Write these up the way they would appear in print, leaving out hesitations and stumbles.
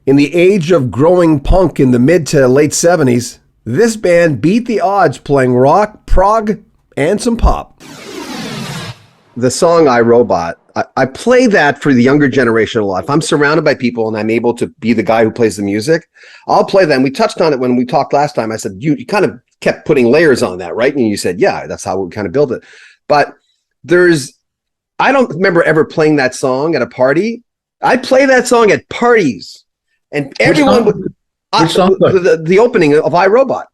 In the age of growing punk in the mid to late 70s, this band beat the odds playing rock, prog, and some pop. The song I, Robot, I play that for the younger generation a lot. If I'm surrounded by people and I'm able to be the guy who plays the music, I'll play that. And we touched on it when we talked last time. I said, you kind of kept putting layers on that, right? And you said, yeah, that's how we kind of build it. But I don't remember ever playing that song at a party. I play that song at parties. And everyone would, the opening of iRobot.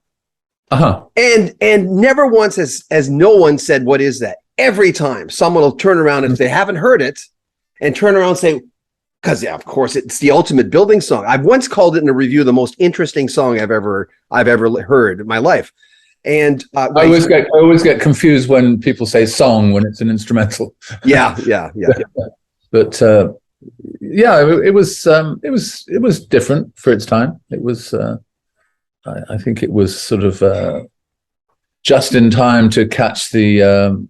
Uh-huh. And never once has no one said, what is that? Every time someone will turn around, and if they haven't heard it, and turn around and say, because yeah, of course, it's the ultimate building song. I've once called it in a review the most interesting song I've ever heard in my life. And I always get confused when people say song when it's an instrumental. Yeah. But yeah, it was different for its time. It was I think it was sort of just in time to catch the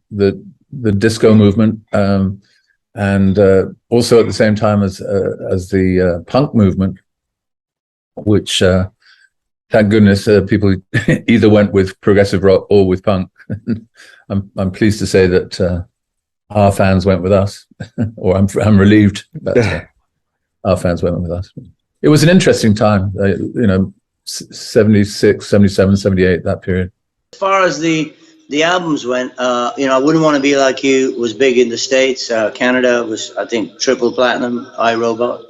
disco movement, and also at the same time as the punk movement, which thank goodness people either went with progressive rock or with punk. I'm pleased to say that our fans went with us, or I'm relieved that our fans went with us. It was an interesting time, 76, 77, 78, that period. As far as the albums went, I Wouldn't Want to Be Like You was big in the States. Canada was, I think, triple platinum, iRobot.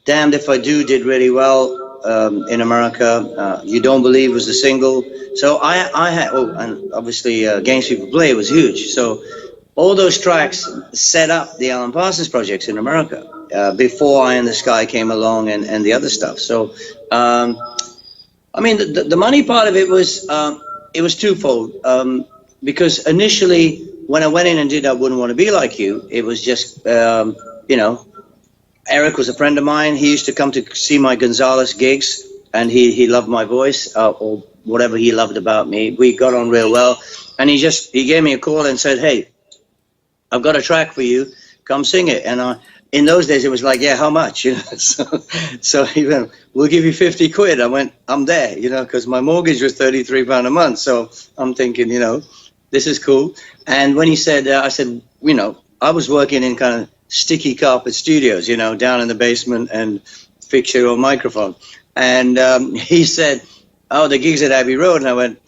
Damned If I Do did really well in America. You Don't Believe was the single. So I had, and obviously Games People Play was huge. So all those tracks set up the Alan Parsons projects in America before Eye in the Sky came along and the other stuff. So, I mean, the money part of it was twofold, because initially when I went in and did I Wouldn't Want to Be Like You, it was just, Eric was a friend of mine. He used to come to see my Gonzalez gigs, and he loved my voice, or whatever he loved about me. We got on real well, and he gave me a call and said, hey, I've got a track for you, come sing it. And in those days, it was like, yeah, how much? So he went, we'll give you 50 quid. I went, I'm there, because my mortgage was £33 a month. So I'm thinking, this is cool. And when he said, I said, I was working in kind of sticky carpet studios, down in the basement and fix your own microphone. And he said, oh, the gig's at Abbey Road. And I went,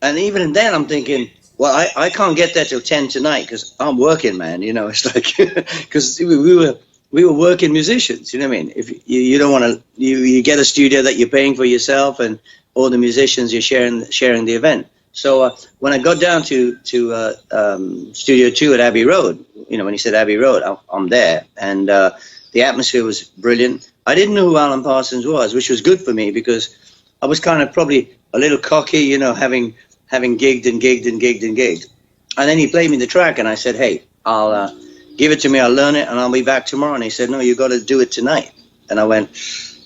and even then I'm thinking, well, I can't get there till 10 tonight because I'm working, man. It's like, because we were working musicians. You know what I mean? If you don't want to, you get a studio that you're paying for yourself, and all the musicians you're sharing the event. So when I got down to Studio 2 at Abbey Road, when he said Abbey Road, I'm there, and the atmosphere was brilliant. I didn't know who Alan Parsons was, which was good for me because I was kind of probably a little cocky, having gigged. And then he played me the track, and I said, hey, I'll give it to me, I'll learn it, and I'll be back tomorrow. And he said, no, you got to do it tonight. And I went,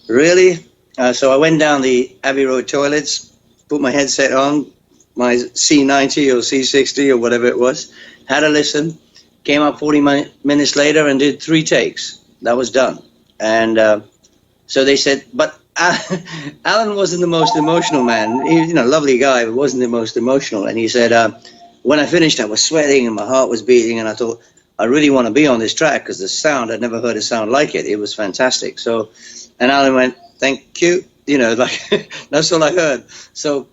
really? So I went down the Abbey Road toilets, put my headset on, my C90 or C60 or whatever it was, had a listen, came up 40 minutes later and did 3 takes. That was done. And so they said, but Alan wasn't the most emotional man. He, lovely guy, but wasn't the most emotional. And he said, when I finished, I was sweating and my heart was beating, and I thought, I really want to be on this track because the sound, I'd never heard a sound like it. It was fantastic. So, and Alan went, thank you. Like that's all I heard. So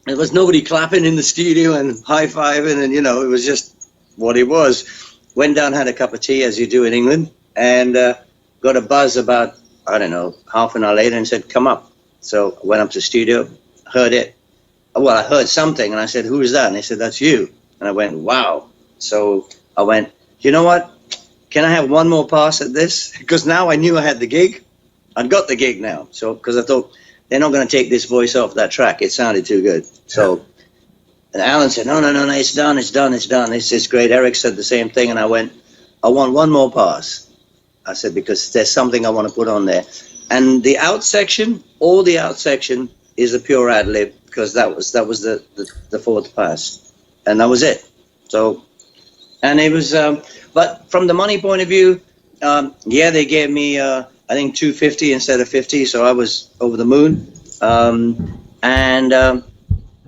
there was nobody clapping in the studio and high-fiving, and, it was just what it was. Went down, had a cup of tea, as you do in England, and got a buzz about, I don't know, half an hour later, and said, come up. So I went up to the studio, heard it. Well, I heard something, and I said, who is that? And they said, that's you. And I went, wow. So I went, you know what? Can I have one more pass at this? Because now I knew I had the gig. I'd got the gig now. So, because I thought, they're not going to take this voice off that track. It sounded too good. So, and Alan said, no, it's done. It's great. Eric said the same thing, and I went, I want one more pass. I said, because there's something I want to put on there. And the out section, all the out section is a pure ad lib, because that was the fourth pass. And that was it. So, and it was, but from the money point of view, yeah, they gave me I think 250 instead of 50, so I was over the moon. And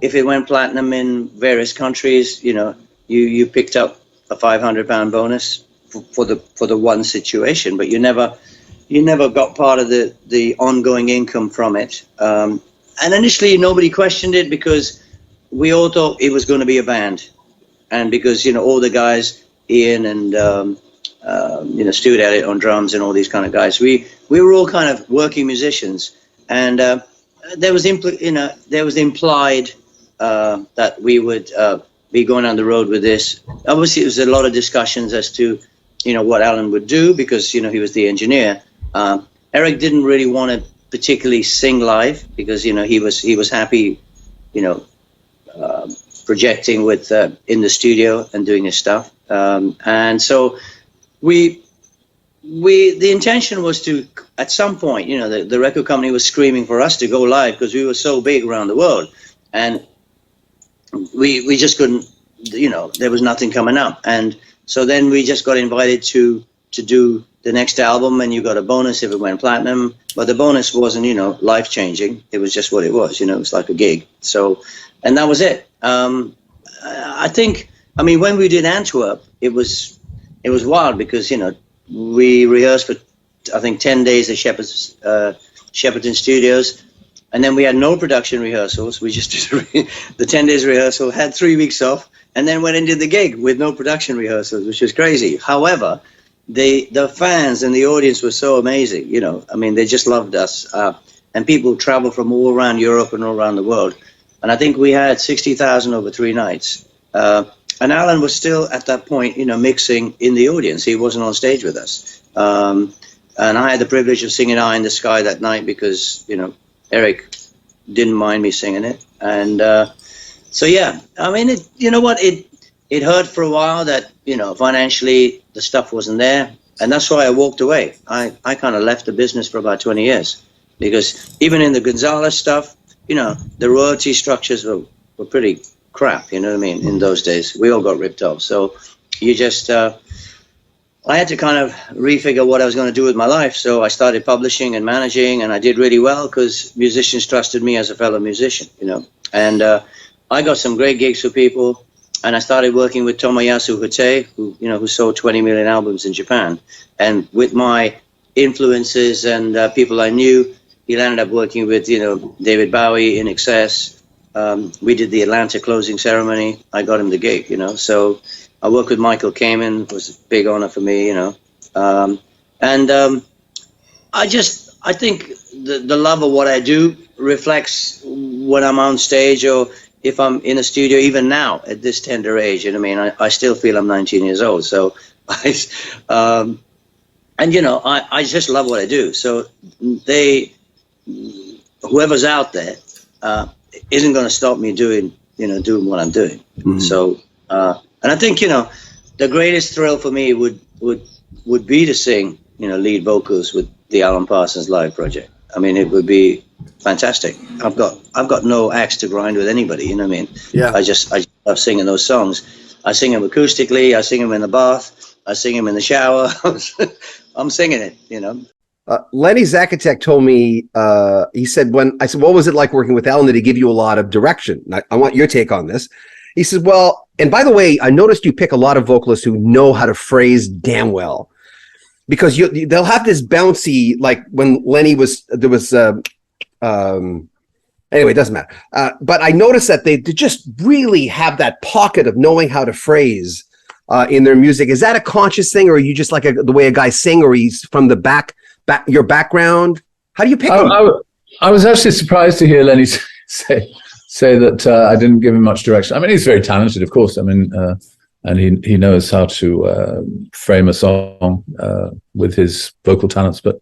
if it went platinum in various countries, you picked up a £500 bonus for the one situation, but you never got part of the ongoing income from it. And initially nobody questioned it because we all thought it was going to be a band, and because all the guys, Ian and Stuart Elliott on drums and all these kind of guys, we were all kind of working musicians, and there was implied that we would be going on the road with this. Obviously, there was a lot of discussions as to what Alan would do, because he was the engineer. Eric didn't really want to particularly sing live because he was happy projecting with in the studio and doing his stuff, and so the intention was to, at some point, the record company was screaming for us to go live because we were so big around the world, and we just couldn't, there was nothing coming up. And so then we just got invited to do the next album, and you got a bonus if it went platinum, but the bonus wasn't, life changing. It was just what it was, it was like a gig. So, and that was it. I think, when we did Antwerp, it was wild because, we rehearsed for, I think, 10 days at Shepperton Studios. And then we had no production rehearsals. We just did the 10 days rehearsal, had 3 weeks off, and then went and did the gig with no production rehearsals, which was crazy. However, the fans and the audience were so amazing. They just loved us. And people travel from all around Europe and all around the world. And I think we had 60,000 over 3 nights. And Alan was still at that point, mixing in the audience. He wasn't on stage with us. And I had the privilege of singing Eye in the Sky that night because, Eric didn't mind me singing it. And so, yeah, it hurt for a while that, financially the stuff wasn't there. And that's why I walked away. I kind of left the business for about 20 years because even in the Gonzalez stuff, the royalty structures were pretty crap, in those days. We all got ripped off. So you just, I had to kind of refigure what I was going to do with my life. So I started publishing and managing, and I did really well because musicians trusted me as a fellow musician, And I got some great gigs for people, and I started working with Tomoyasu Hotei, who sold 20 million albums in Japan. And with my influences and people I knew, he ended up working with, David Bowie, In Excess. We did the Atlanta closing ceremony. I got him the gig, So I worked with Michael Kamen. It was a big honor for me, I think the love of what I do reflects when I'm on stage or if I'm in a studio, even now at this tender age. I still feel I'm 19 years old. So I just love what I do. So whoever's out there, isn't going to stop me doing what I'm doing. Mm-hmm. So, and I think, the greatest thrill for me would be to sing, lead vocals with the Alan Parsons Live project. It would be fantastic. I've got no axe to grind with anybody, Yeah. I just love singing those songs. I sing them acoustically. I sing them in the bath. I sing them in the shower. I'm singing it, Lenny Zakatek told me, he said, when I said, what was it like working with Alan? Did he give you a lot of direction? I want your take on this. He says, well, and by the way, I noticed you pick a lot of vocalists who know how to phrase damn well, because they'll have this bouncy, like when Lenny anyway, it doesn't matter. But I noticed that they just really have that pocket of knowing how to phrase in their music. Is that a conscious thing, or are you just like the way a guy sing, or he's from the back your background? How do you pick them? I was actually surprised to hear Lenny say that I didn't give him much direction. He's very talented, of course. And he knows how to frame a song with his vocal talents. But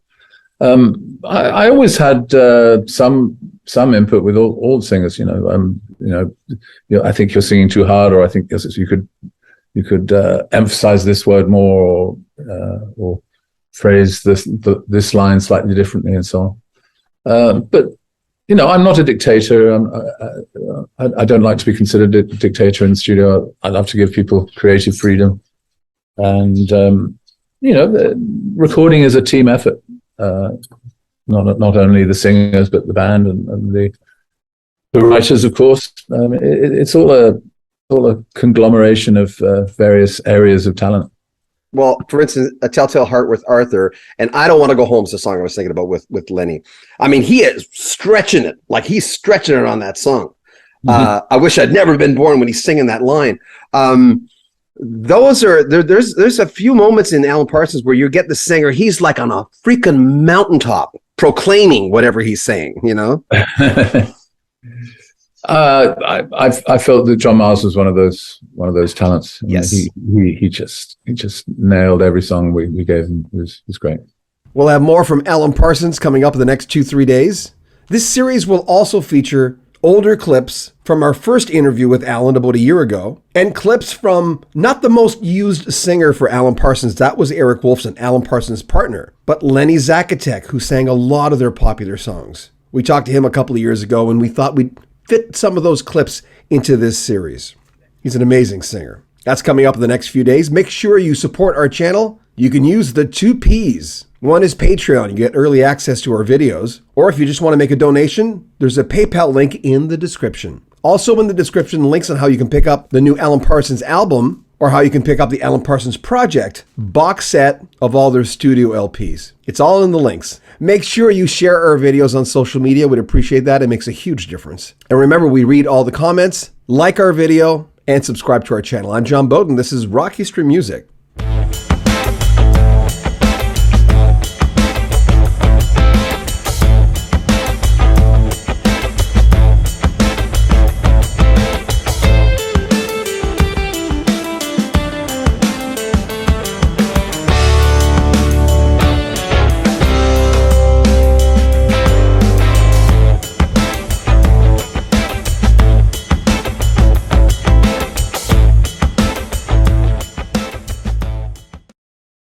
I always had some input with all singers. I think you're singing too hard, or I think you could emphasize this word more, or phrase this line slightly differently, and so on. But I'm not a dictator. I don't like to be considered a dictator in the studio. I love to give people creative freedom, and recording is a team effort. not only the singers but the band and the writers, of course. It's all a conglomeration of various areas of talent. Well, for instance, A Telltale Heart with Arthur, and I Don't Want to Go Home is the song I was thinking about with Lenny. I mean, he is stretching it. Like, he's stretching it on that song. I wish I'd never been born when he's singing that line. There's a few moments in Alan Parsons where you get the singer, he's like on a freaking mountaintop proclaiming whatever he's saying, you know? I felt that John Miles was one of those talents. Yes, he just nailed every song we gave him. It was great. We'll have more from Alan Parsons coming up in the next 2-3 days. This series will also feature older clips from our first interview with Alan about a year ago, and clips from not the most used singer for Alan Parsons, that was Eric Wolfson, Alan Parsons' partner, but Lenny Zakatek, who sang a lot of their popular songs. We talked to him a couple of years ago, and we thought we'd fit some of those clips into this series. He's an amazing singer. That's coming up in the next few days. Make sure you support our channel. You can use the 2 Ps. One is Patreon. You get early access to our videos. Or if you just want to make a donation, there's a PayPal link in the description. Also in the description, links on how you can pick up the new Alan Parsons album or how you can pick up the Alan Parsons Project box set of all their studio LPs. It's all in the links. Make sure you share our videos on social media. We'd appreciate that. It makes a huge difference. And remember, we read all the comments, like our video, and subscribe to our channel. I'm John Beaudin. This is Rock History Music.